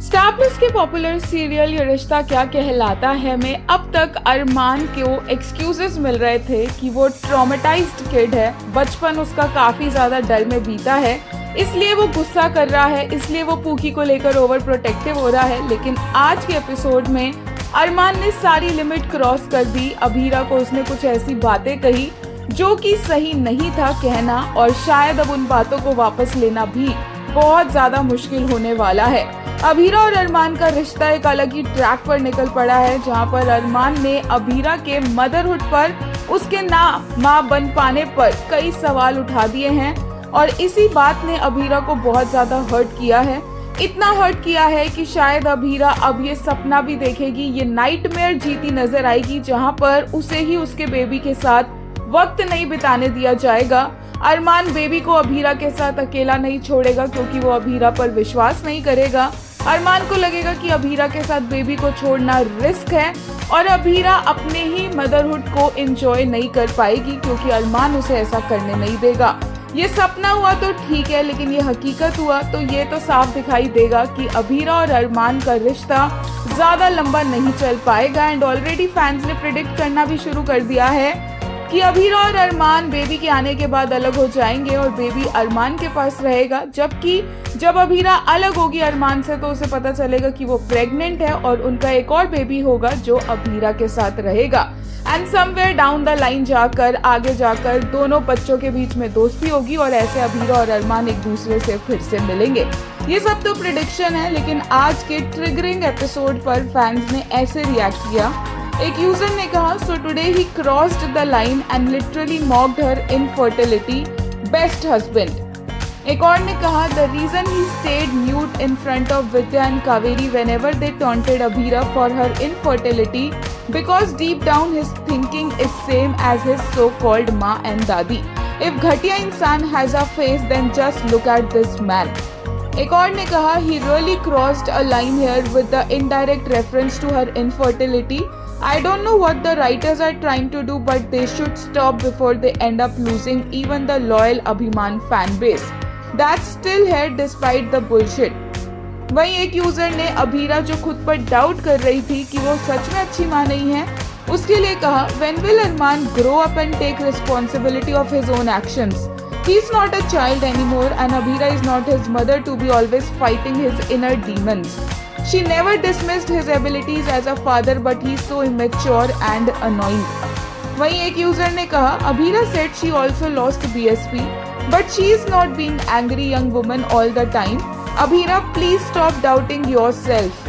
Star plus के popular serial ये रिश्ता क्या कहलाता है में अब तक अरमान को एक्सक्यूजेस मिल रहे थे कि वो ट्रॉमेटाइज्ड किड है, बचपन उसका काफी ज्यादा डर में बीता है, इसलिए वो गुस्सा कर रहा है, इसलिए वो पूकी को लेकर ओवर प्रोटेक्टिव हो रहा है। लेकिन आज के एपिसोड में अरमान ने सारी लिमिट क्रॉस कर दी। अभीरा को उसने कुछ ऐसी बातें कही जो कि सही नहीं था कहना, और शायद अब उन बातों को वापस लेना भी बहुत ज्यादा मुश्किल होने वाला है। अभीरा और अरमान का रिश्ता एक अलग ही ट्रैक पर निकल पड़ा है, जहां पर अरमान ने अभीरा के मदरहुड पर, उसके मां बन पाने पर कई सवाल उठा दिए हैं, और इसी बात ने अभीरा को बहुत ज्यादा हर्ट किया है। इतना हर्ट किया है कि शायद अभीरा अब ये सपना भी देखेगी, ये नाइटमेयर जीती नजर आएगी, जहां पर उसे ही उसके बेबी के साथ वक्त नहीं बिताने दिया जाएगा। अरमान बेबी को अभीरा के साथ अकेला नहीं छोड़ेगा, क्योंकि वो अभीरा पर विश्वास नहीं करेगा। अरमान को लगेगा कि अभीरा के साथ बेबी को छोड़ना रिस्क है, और अभीरा अपने ही मदरहुड को एंजॉय नहीं कर पाएगी, क्योंकि अरमान उसे ऐसा करने नहीं देगा। ये सपना हुआ तो ठीक है, लेकिन ये हकीकत हुआ तो ये तो साफ दिखाई देगा कि अभीरा और अरमान का रिश्ता ज्यादा लंबा नहीं चल पाएगा। एंड ऑलरेडी फैंस ने प्रिडिक्ट करना भी शुरू कर दिया है कि अभीरा और अरमान बेबी के आने के बाद अलग हो जाएंगे और बेबी अरमान के पास रहेगा, जबकि जब अभीरा अलग होगी अरमान से तो उसे पता चलेगा कि वो प्रेग्नेंट है और उनका एक और बेबी होगा जो अभीरा के साथ रहेगा। And somewhere down the line आगे जाकर दोनों बच्चों के बीच में दोस्ती होगी, और ऐसे अभीरा और अरमान एक दूसरे से फिर से मिलेंगे। ये सब तो प्रिडिक्शन है, लेकिन आज के ट्रिगरिंग एपिसोड पर फैंस ने ऐसे रिएक्ट किया। एक यूजर ने कहा, so today he crossed the line and literally mocked her infertility, best husband. एक और ने कहा, the reason he stayed mute in front of Vidya and Kaveri whenever they taunted Abhira for her infertility, because deep down his thinking is same as his so called माँ and दादी। If घटिया इंसान has a face then just look at this man. एक और ने कहा, he really crossed a line here with the indirect reference to her infertility. I don't know what the writers are trying to do, but they should stop before they end up losing even the loyal Abhiman fan base. That's still here despite the bullshit. वहीं एक user ने अभीरा जो खुद पर doubt कर रही थी कि वो सच में अच्छी माँ नहीं है, उसके लिए कहा, when will Arman grow up and take responsibility of his own actions? He's not a child anymore, and Abhira is not his mother to be always fighting his inner demons. She never dismissed his abilities as a father, but he's so immature and annoying. वहीं एक user ने कहा, Abhira said she also lost BSP, but she is not being angry young woman all the time. Abhira, please stop doubting yourself.